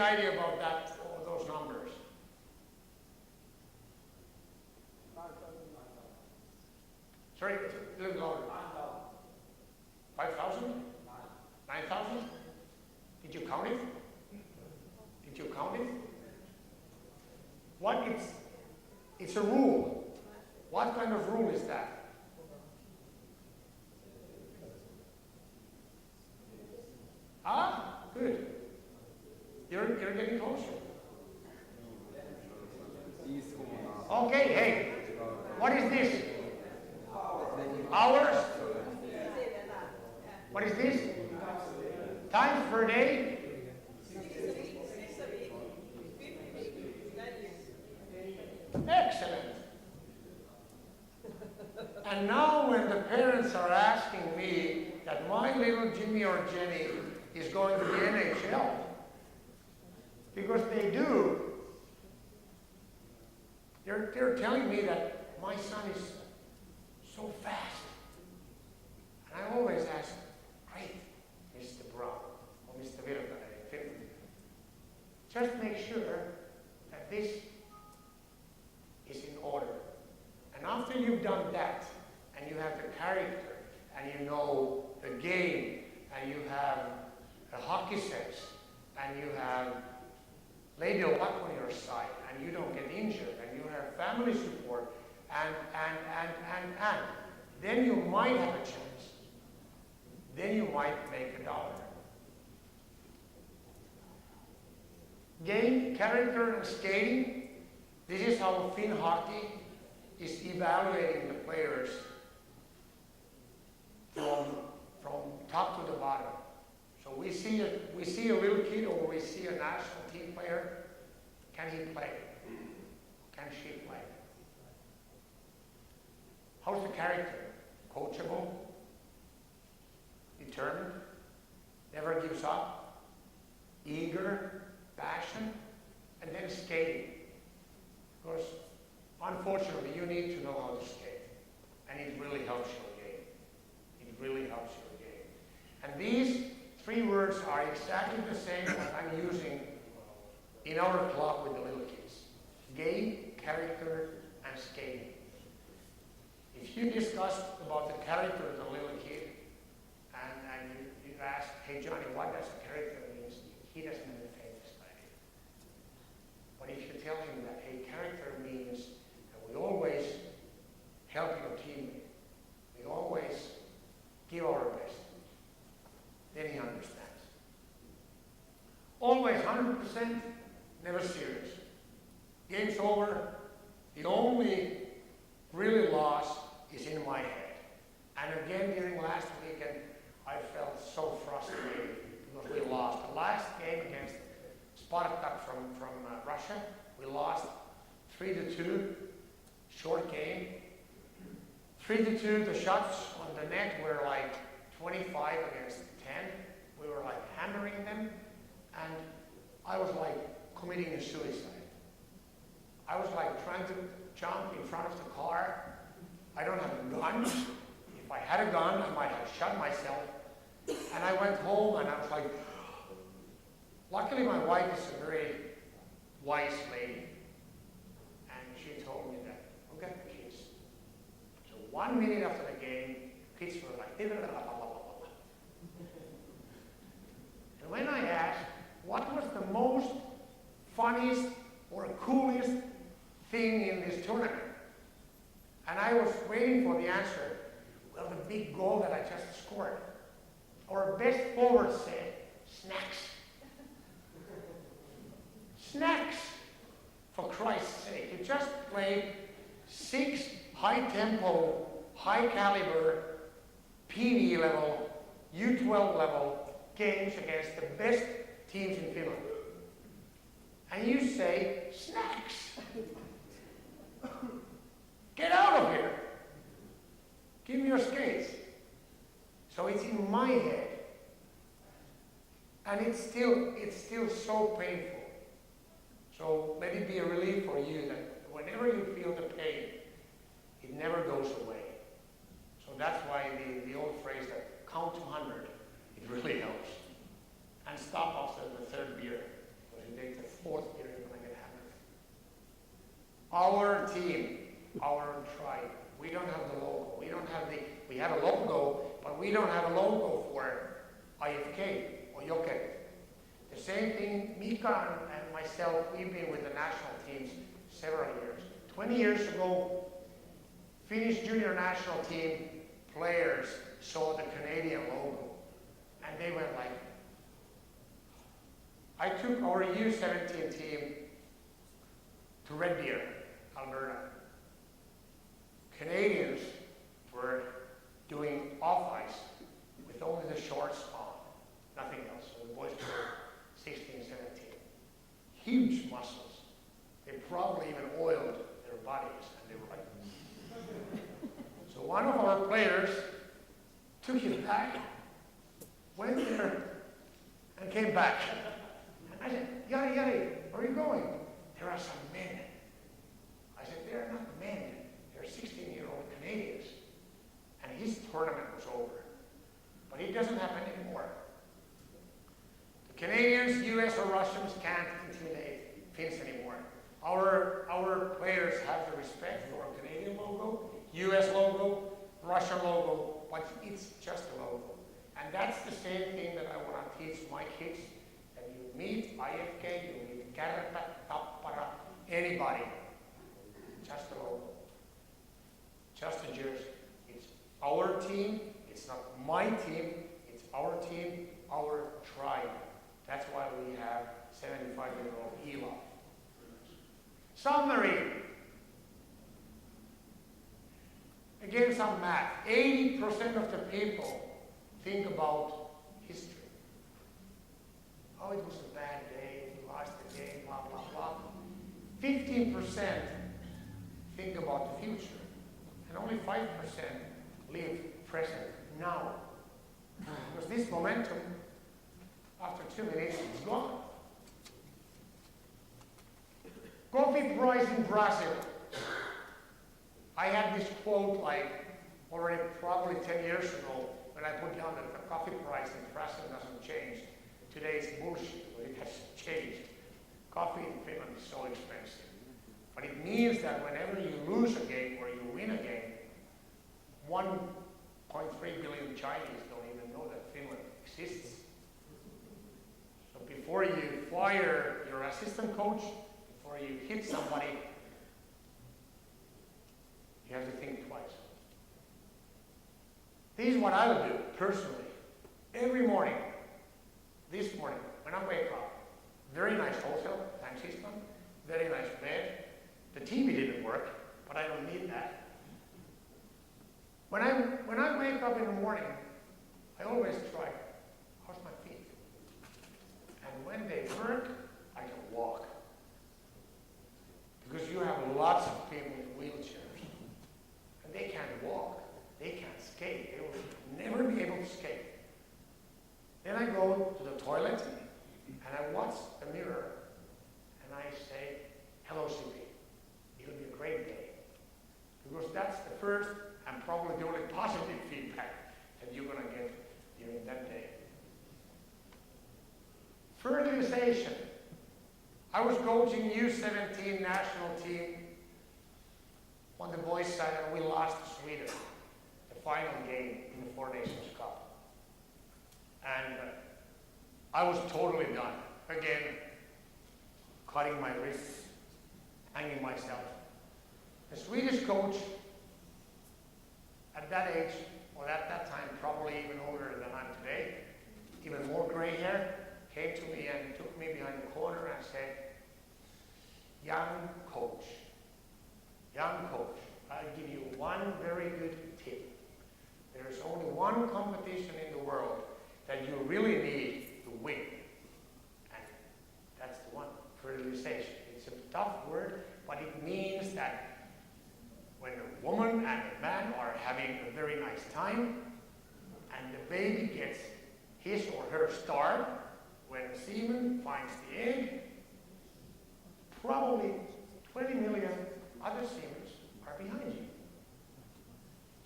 idea about that, those numbers? 9,000. Sorry, a little louder. 5,000? 9,000? Did you count it? Did you count it? What it's a rule. What kind of rule is that? Ah, good. You're getting closer. Okay, hey, what is this? Hours? What is this? Times per day? Excellent. And now when the parents are asking me that my little Jimmy or Jenny is going to the NHL, because they do, they're telling me that my son is so fast. And I always ask, great, Mr. Brown, or Mr. Virtanen in Finland. Just make sure that this is in order. And after you've done that, and you have the character, and you know the game, and you have a hockey sense, and you have Lady luck on your side, and you don't get injured, and you have family support, and then you might have a chance. Then you might make $1. Game, character, and skating. This is how Finn hockey is evaluating the players from top to the bottom. So we see a little kid, or we see a national team player. Can he play? Can she play? How's the character? Coachable, determined, never gives up, eager, passion, and then skating. Because unfortunately, you need to know how to skate, and it really helps your game. It really helps your game. And these 3 words are exactly the same that I'm using in our club with the little kids. Game, character, and skating. If you discuss about the character of the little kid, and you ask, hey Johnny, what does character mean? He doesn't have the faintest idea. But if you tell him that, hey, character means that we always help your teammate, we always give our best, then he understands. Always 100%, never serious. Game's over. The only really loss is in my head. And again, during last weekend, I felt so frustrated because we lost. The last game against Spartak from Russia, we lost 3-2, short game. 3-2, the shots on the net were like 25 against 10. We were like hammering them, and I was like committing a suicide. I was like trying to jump in front of the car. I don't have a gun. If I had a gun, I might have shot myself. And I went home and I was like, luckily my wife is a very wise lady. And she told me that, look at the kids. So 1 minute after the game, kids were like, blah, blah, blah, blah, blah, blah. And when I asked, what was the most funniest or coolest thing in this tournament? And I was waiting for the answer. Well, the big goal that I just scored. Our best forward said, snacks. Snacks! For Christ's sake. You just played 6 high-tempo, high-caliber, PV level, U12 level games against the best teams in Finland. And you say, snacks! Get out of here! Give me your skates. So it's in my head. And it's still so painful. So let it be a relief for you that whenever you feel the pain, it never goes away. So that's why the old phrase that count to 100, it really helps. And stop after the 3rd beer, because Our team, our tribe. We don't have the logo. We have a logo, but we don't have a logo for IFK or Joke. The same thing, Mika and myself, we've been with the national teams several years. 20 years ago, Finnish junior national team players saw the Canadian logo, and they went like, I took our U17 team to Red Deer, Alberta. Canadians were doing off ice with only the short spawn, nothing else. So the boys were 16, 17. Huge muscles. They probably even oiled their bodies, and they were like, so one of our players took his bag, went there, and came back. And I said, Yari, Yari, where are you going? There are some men. I said, they're not men. They're 16-year-old Canadians. And his tournament was over. But it doesn't happen anymore. The Canadians, US or Russians can't intimidate Finns anymore. Our players have the respect for a Canadian logo, US logo, Russian logo, but it's just a logo. And that's the same thing that I want to teach my kids. That you meet IFK, you meet Kärpä, Tappara, anybody. Just a logo. Just a jersey. It's our team. It's not my team. It's our team, our tribe. That's why we have 75-year-old Eli. Submarine. Again, some math. 80% of the people think about history. Oh, it was a bad day, we lost the game, blah, blah, blah. 15% think about the future. And only 5% live present now. Because this momentum, after 2 minutes, is gone. Coffee price in Brazil. I had this quote like already probably 10 years ago when I put down that the coffee price in Brazil doesn't change. Today it's bullshit, but it has changed. Coffee in Finland is so expensive. But it means that whenever you lose a game or you win a game, 1.3 billion Chinese don't even know that Finland exists. So before you fire your assistant coach, before you hit somebody, you have to think twice. This is what I would do, personally. Every morning, this morning, when I wake up, very nice hotel, thanks Isman, very nice bed. The TV didn't work, but I don't need that. When I wake up in the morning, I always try, how's my feet? And when they work, I can walk. Because you have lots of people in wheelchairs, and they can't walk, they can't skate, they will never be able to skate. Then I go to the toilet, and I watch the mirror, and I say, hello, Sieppi. It'll be a great day. Because that's the first and probably the only positive feedback that you're going to get during that day. Fertilization. I was coaching U17 national team on the boys' side, and we lost to Sweden, the final game in the Four Nations Cup. And I was totally done. Again, cutting my wrists, hanging myself. The Swedish coach, at that age, or at that time, probably even older than I'm today, even more gray hair, came to me and took me behind the corner and said, young coach, I'll give you one very good tip. There's only one competition in the world that you really need to win. And that's the one, fertilization. It's a tough word, but it means that when a woman and a man are having a very nice time, and the baby gets his or her star, when the semen finds the egg, probably 20 million other semens are behind you.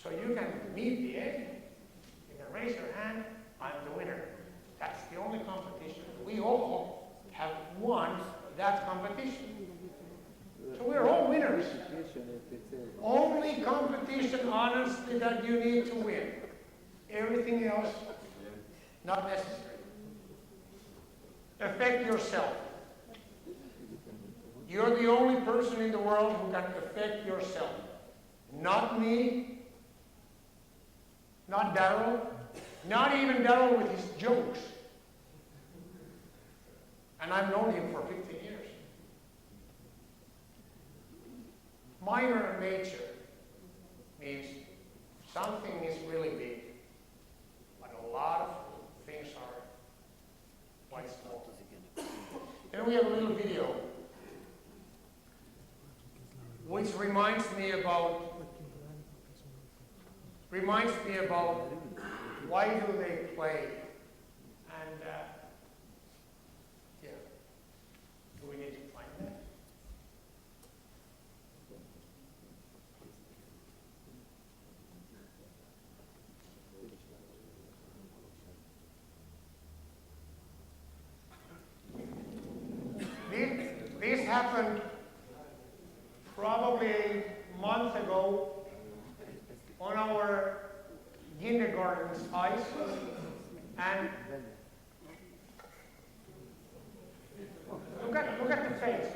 So you can meet the egg, you can raise your hand, I'm the winner. That's the only competition. We all have won that competition. So we're we're all winners. Only competition, honestly, that you need to win. Everything else, not necessary. Affect yourself. You're the only person in the world who can affect yourself. Not me, not Daryl, not even Daryl with his jokes. And I've known him for 15 years. Minor in nature means something is really big, but a lot of things are quite small. Then we have a little video which reminds me about why do they play, and yeah, do we need to find that? This happened probably a month ago on our kindergarten's ice, and look at the face.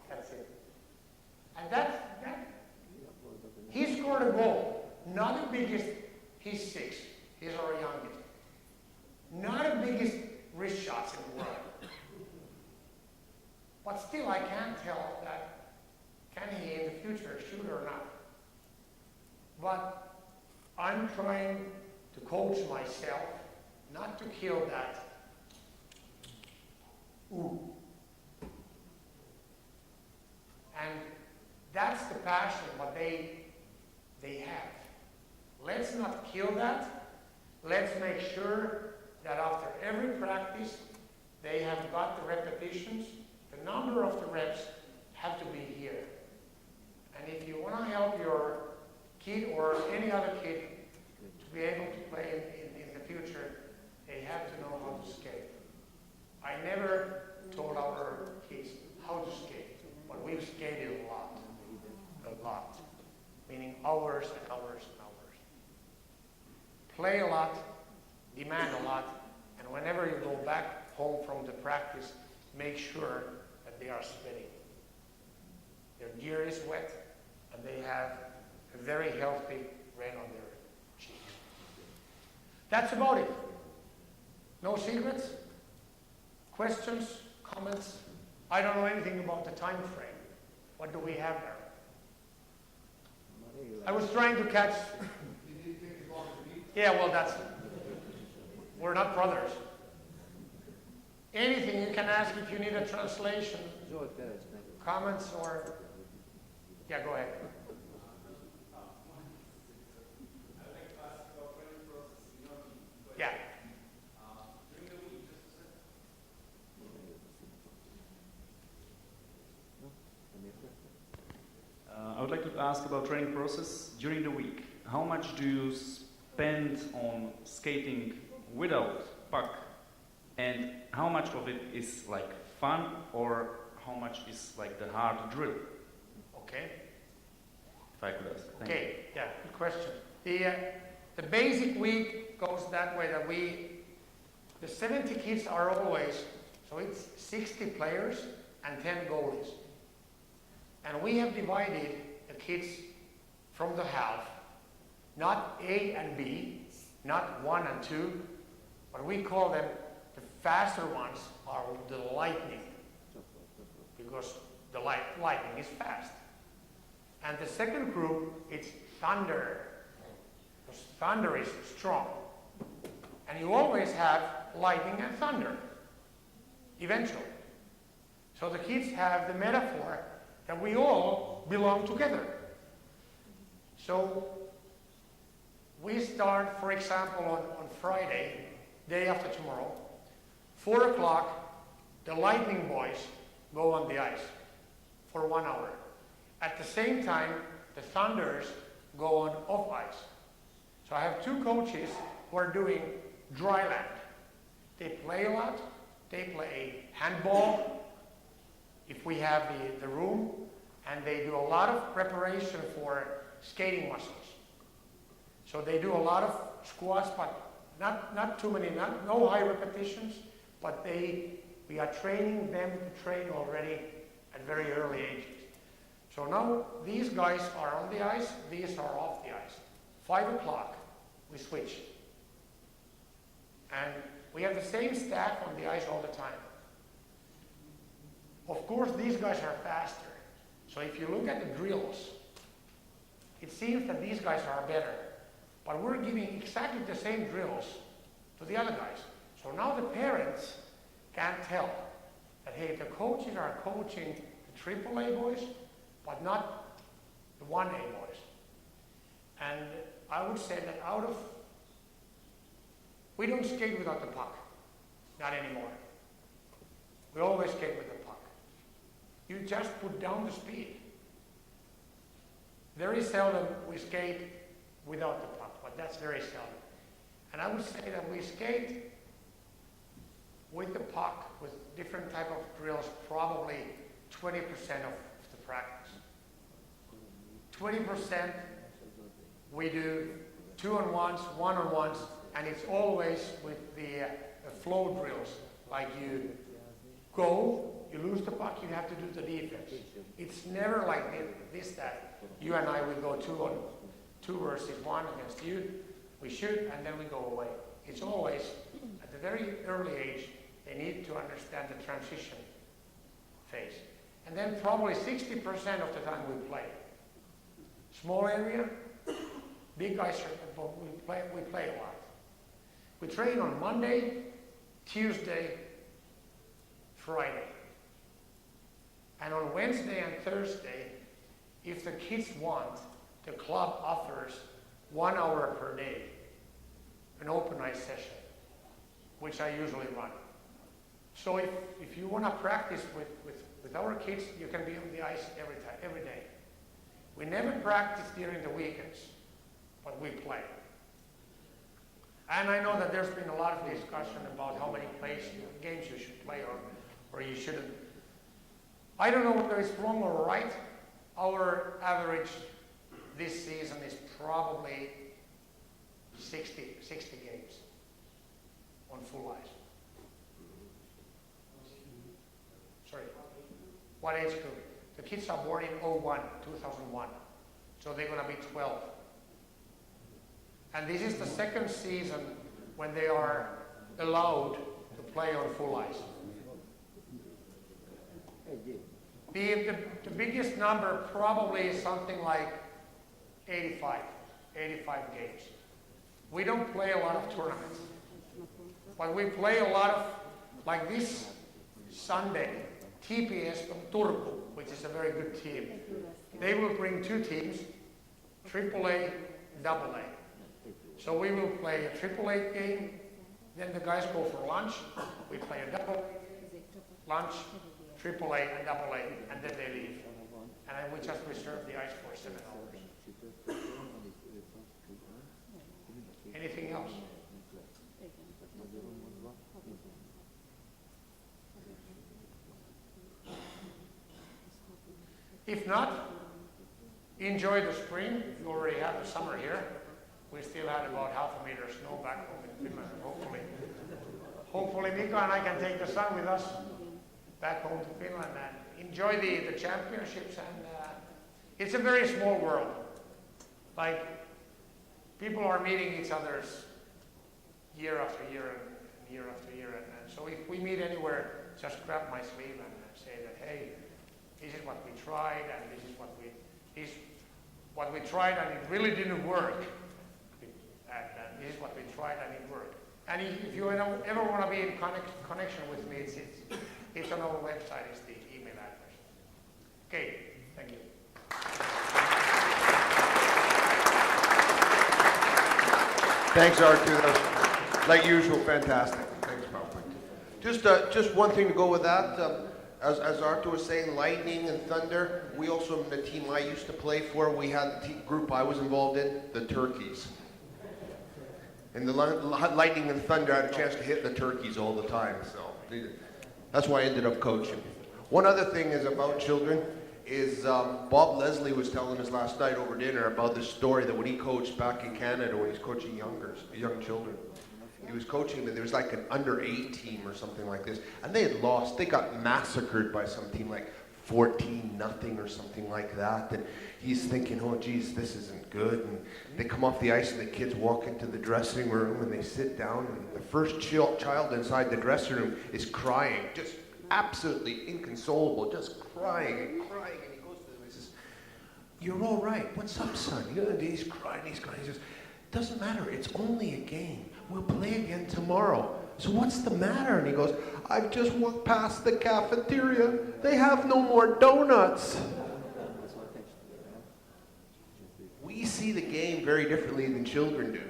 That's it. And that he scored a goal. Not the biggest, he's 6. He's our youngest. Not the biggest wrist shots in the world. But still, I can't tell that can he in the future shoot or not. But I'm trying to coach myself not to kill that ooh. And that's the passion what they have. Let's not kill that. Let's make sure that after every practice they have got the repetitions. The number of the reps have to be here. And if you want to help your kid or any other kid to be able to play in the future, they have to know how to skate. I never told our kids how to skate, but we've skated a lot, meaning hours and hours and hours. Play a lot, demand a lot, and whenever you go back home from the practice, make sure that they are sweating. Their gear is wet, and they have a very healthy red on their cheeks. That's about it. No secrets? Questions? Comments? I don't know anything about the time frame. What do we have there? I was trying to catch... Yeah, well, that's... We're not brothers. Anything you can ask if you need a translation, comments, or... Yeah, go ahead. Yeah. I would like to ask about training process during the week. How much do you spend on skating without puck, and how much of it is like fun, or how much is like the hard drill? Okay. If I could ask. Okay, yeah, good question. The basic week goes that way that the 70 kids are always, so it's 60 players and 10 goalies. And we have divided the kids from the half, not A and B, not 1 and 2, but we call them, the faster ones are the lightning, because the lightning is fast. And the second group, it's thunder, because thunder is strong. And you always have lightning and thunder, eventually. So the kids have the metaphor that we all belong together. So we start, for example, on Friday, day after tomorrow, 4 o'clock, the lightning boys go on the ice for 1 hour. At the same time, the thunders go on off ice. So I have 2 coaches who are doing dry land. They play a lot. They play handball, if we have the room, and they do a lot of preparation for skating muscles. So they do a lot of squats, but not too many, no high repetitions, but we are training them to train already at very early ages. So now these guys are on the ice, these are off the ice. 5 o'clock, we switch. And we have the same staff on the ice all the time. Of course, these guys are faster. So if you look at the drills, it seems that these guys are better. But we're giving exactly the same drills to the other guys. So now the parents can't tell that, hey, the coaches are coaching the AAA boys, but not the 1A boys. And I would say that we don't skate without the puck. Not anymore. We always skate with the puck. You just put down the speed. Very seldom we skate without the puck, but that's very seldom. And I would say that we skate with the puck, with different type of drills, probably 20% of the practice. 20% we do 2-on-1s, 1-on-1s, and it's always with the flow drills. Like you go, you lose the puck, you have to do the defense. It's never like this that you and I will go 2 versus 1 against you. We shoot and then we go away. It's always, at the very early age, they need to understand the transition phase. And then probably 60% of the time we play. Small area, big guys, we play a lot. We train on Monday, Tuesday, Friday. And on Wednesday and Thursday, if the kids want, the club offers 1 hour per day, an open ice session, which I usually run. So if you want to practice with our kids, you can be on the ice every day. We never practice during the weekends, but we play. And I know that there's been a lot of discussion about how many games you should play or you shouldn't. I don't know whether it's wrong or right. Our average this season is probably 60 games on full ice. Sorry. What age group? The kids are born in 2001. So they're going to be 12. And this is the second season when they are allowed to play on full ice. The biggest number probably is something like 85 games. We don't play a lot of tournaments, but we play a lot of, like this Sunday, TPS from Turku, which is a very good team. They will bring 2 teams, AAA, AA. So we will play a AAA game, then the guys go for lunch, we play a double, lunch, AAA and AA, and then they leave. And we just reserve the ice for 7 hours. Anything else? If not, enjoy the spring. You already have the summer here. We still had about half a meter of snow back home in Finland. Hopefully Mika and I can take the sun with us back home to Finland and enjoy the championships. And it's a very small world. Like, people are meeting each other's year after year and year after year. And so if we meet anywhere, just grab my sleeve and say that, hey, this is what we tried, and this is what we tried, and it really didn't work. And this is what we tried, and it worked. And if you ever want to be in connection with me, it's on our website. It's the email address. Okay, thank you. Thanks, Arto. Like usual, fantastic. Thanks, Paul. Just one thing to go with that. As Arto was saying, lightning and thunder. We also, in the team I used to play for, we had the group I was involved in, the Turkeys. And the lightning and thunder had a chance to hit the turkeys all the time, so that's why I ended up coaching. One other thing is about children is Bob Leslie was telling us last night over dinner about this story that when he coached back in Canada, when he's coaching young children, he was coaching them. There was like an under-8 team or something like this, and they had lost. They got massacred by some team, like 14-0 or something like that. And he's thinking, oh geez, this isn't good. And they come off the ice and the kids walk into the dressing room and they sit down, and the first child inside the dressing room is crying, just absolutely inconsolable, just crying and crying. And he goes to them and says, "You're all right. What's up, son?" He's crying, he's crying. He says, "Doesn't matter. It's only a game. We'll play again tomorrow. So what's the matter?" And he goes, "I've just walked past the cafeteria. They have no more donuts." We see the game very differently than children do.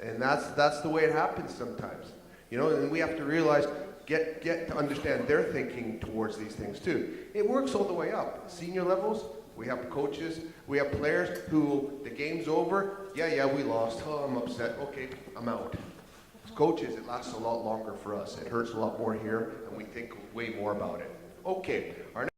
And that's the way it happens sometimes. You know, and we have to realize, get to understand their thinking towards these things too. It works all the way up. Senior levels, we have coaches, we have players who, the game's over, yeah, we lost, oh, I'm upset, okay, I'm out. As coaches, it lasts a lot longer for us. It hurts a lot more here, and we think way more about it. Okay, our